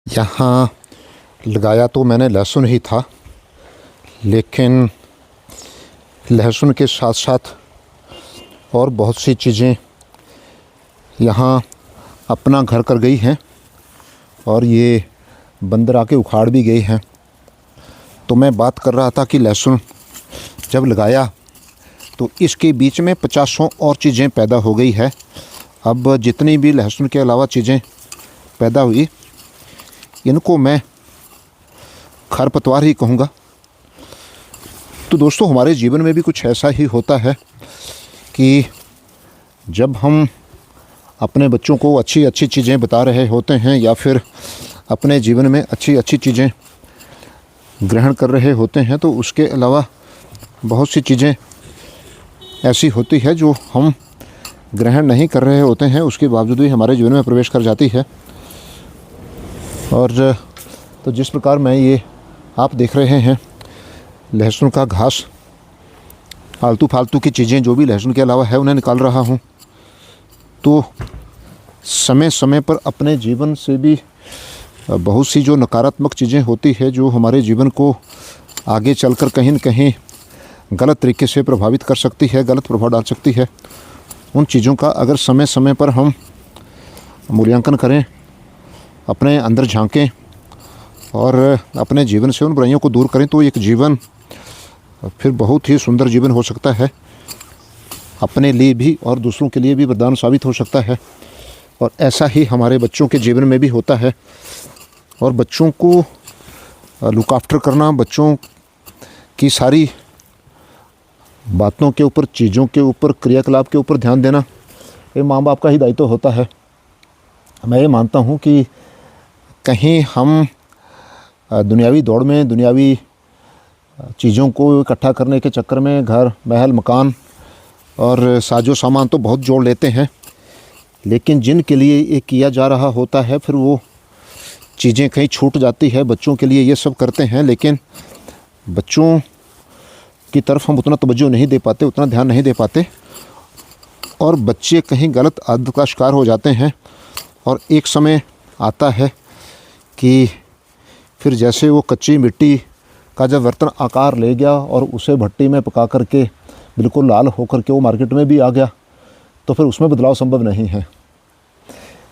यहाँ लगाया तो मैंने लहसुन ही था, लेकिन लहसुन के साथ साथ और बहुत सी चीज़ें यहाँ अपना घर कर गई हैं और ये बंदर आके उखाड़ भी गए हैं। तो मैं बात कर रहा था कि लहसुन जब लगाया तो इसके बीच में 50 और चीज़ें पैदा हो गई है। अब जितनी भी लहसुन के अलावा चीज़ें पैदा हुई, इनको मैं खरपतवार ही कहूँगा। तो दोस्तों, हमारे जीवन में भी कुछ ऐसा ही होता है कि जब हम अपने बच्चों को अच्छी अच्छी चीज़ें बता रहे होते हैं या फिर अपने जीवन में अच्छी अच्छी चीज़ें ग्रहण कर रहे होते हैं, तो उसके अलावा बहुत सी चीज़ें ऐसी होती है जो हम ग्रहण नहीं कर रहे होते हैं, उसके बावजूद भी हमारे जीवन में प्रवेश कर जाती है। और तो जिस प्रकार मैं ये आप देख रहे हैं लहसुन का घास, आलतू फालतू की चीज़ें जो भी लहसुन के अलावा है उन्हें निकाल रहा हूँ, तो समय समय पर अपने जीवन से भी बहुत सी जो नकारात्मक चीज़ें होती है जो हमारे जीवन को आगे चलकर कहीं न कहीं गलत तरीके से प्रभावित कर सकती है, गलत प्रभाव डाल सकती है, उन चीज़ों का अगर समय समय पर हम मूल्यांकन करें, अपने अंदर झांकें और अपने जीवन से उन बुराइयों को दूर करें, तो एक जीवन फिर बहुत ही सुंदर जीवन हो सकता है, अपने लिए भी और दूसरों के लिए भी वरदान साबित हो सकता है। और ऐसा ही हमारे बच्चों के जीवन में भी होता है। और बच्चों को लुक आफ्टर करना, बच्चों की सारी बातों के ऊपर, चीज़ों के ऊपर, क्रियाकलाप के ऊपर ध्यान देना, ये माँ बाप का ही दायित्व होता है। मैं ये मानता हूँ कि कहीं हम दुनियावी दौड़ में, दुनियावी चीज़ों को इकट्ठा करने के चक्कर में घर, महल, मकान और साजो सामान तो बहुत जोड़ लेते हैं, लेकिन जिनके लिए ये किया जा रहा होता है फिर वो चीज़ें कहीं छूट जाती है। बच्चों के लिए ये सब करते हैं, लेकिन बच्चों की तरफ हम उतना तवज्जो नहीं दे पाते, उतना ध्यान नहीं दे पाते, और बच्चे कहीं गलत आदत का शिकार हो जाते हैं। और एक समय आता है कि फिर जैसे वो कच्ची मिट्टी का जब बर्तन आकार ले गया और उसे भट्टी में पका करके बिल्कुल लाल होकर के वो मार्केट में भी आ गया, तो फिर उसमें बदलाव संभव नहीं है।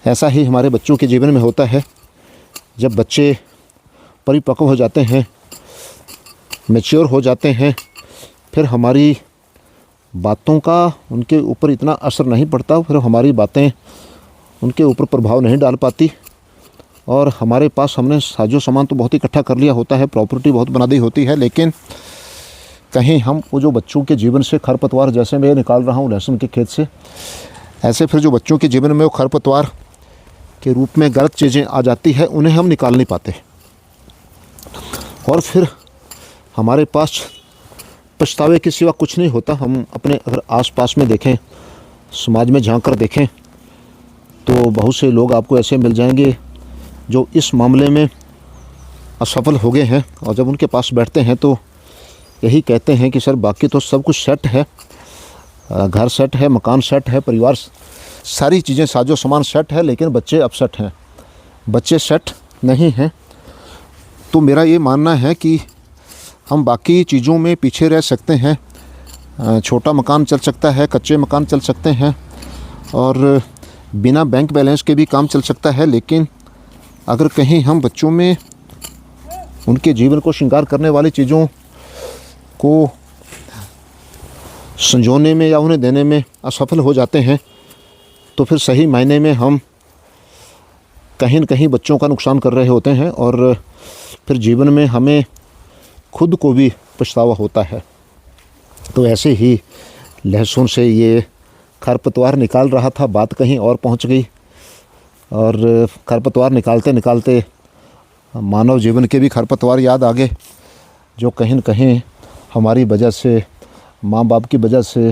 ऐसा ही हमारे बच्चों के जीवन में होता है। जब बच्चे परिपक्व हो जाते हैं, मैच्योर हो जाते हैं, फिर हमारी बातों का उनके ऊपर इतना असर नहीं पड़ता, फिर हमारी बातें उनके ऊपर प्रभाव नहीं डाल पाती। और हमारे पास हमने साजो सामान तो बहुत इकट्ठा कर लिया होता है, प्रॉपर्टी बहुत बना दी होती है, लेकिन कहीं हम वो जो बच्चों के जीवन से खरपतवार, जैसे मैं निकाल रहा हूँ लहसुन के खेत से, ऐसे फिर जो बच्चों के जीवन में वो खरपतवार के रूप में गलत चीज़ें आ जाती है, उन्हें हम निकाल नहीं पाते। और फिर हमारे पास पछतावे के सिवा कुछ नहीं होता। हम अपने अगर आसपास में देखें, समाज में झांक कर देखें, तो बहुत से लोग आपको ऐसे मिल जाएंगे जो इस मामले में असफल हो गए हैं, और जब उनके पास बैठते हैं तो यही कहते हैं कि सर बाकी तो सब कुछ सेट है, घर सेट है, मकान सेट है, परिवार, सारी चीज़ें, साजो सामान सेट है, लेकिन बच्चे अपसेट हैं, बच्चे सेट नहीं हैं। तो मेरा ये मानना है कि हम बाकी चीज़ों में पीछे रह सकते हैं, छोटा मकान चल सकता है, कच्चे मकान चल सकते हैं, और बिना बैंक बैलेंस के भी काम चल सकता है, लेकिन अगर कहीं हम बच्चों में उनके जीवन को श्रृंगार करने वाली चीज़ों को संजोने में या उन्हें देने में असफल हो जाते हैं, तो फिर सही मायने में हम कहीं न कहीं बच्चों का नुकसान कर रहे होते हैं, और फिर जीवन में हमें खुद को भी पछतावा होता है। तो ऐसे ही लहसुन से ये खरपतवार निकाल रहा था, बात कहीं और पहुंच गई, और खरपतवार निकालते निकालते मानव जीवन के भी खरपतवार याद आ गए, जो कहीं न कहीं हमारी वजह से, माँ बाप की वजह से,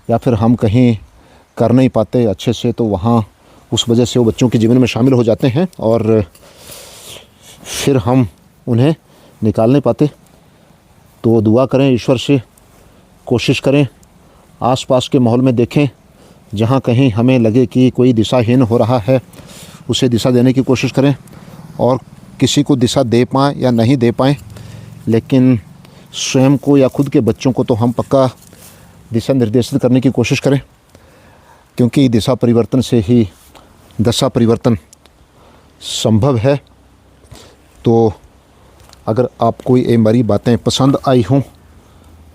या फिर हम कहीं कर नहीं पाते अच्छे से, तो वहाँ उस वजह से वो बच्चों के जीवन में शामिल हो जाते हैं और फिर हम उन्हें निकाल नहीं पाते। तो दुआ करें ईश्वर से, कोशिश करें, आसपास के माहौल में देखें, जहाँ कहीं हमें लगे कि कोई दिशाहीन हो रहा है, उसे दिशा देने की कोशिश करें, और किसी को दिशा दे पाएँ या नहीं दे पाएँ, लेकिन स्वयं को या खुद के बच्चों को तो हम पक्का दिशा निर्देशित करने की कोशिश करें, क्योंकि दिशा परिवर्तन से ही दशा परिवर्तन संभव है। तो अगर आपको ये हमारी बातें पसंद आई हों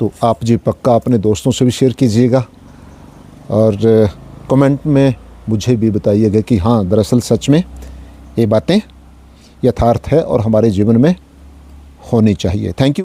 तो आप जी पक्का अपने दोस्तों से भी शेयर कीजिएगा और कमेंट में मुझे भी बताइएगा कि हाँ, दरअसल सच में ये बातें यथार्थ है और हमारे जीवन में होनी चाहिए। Thank you.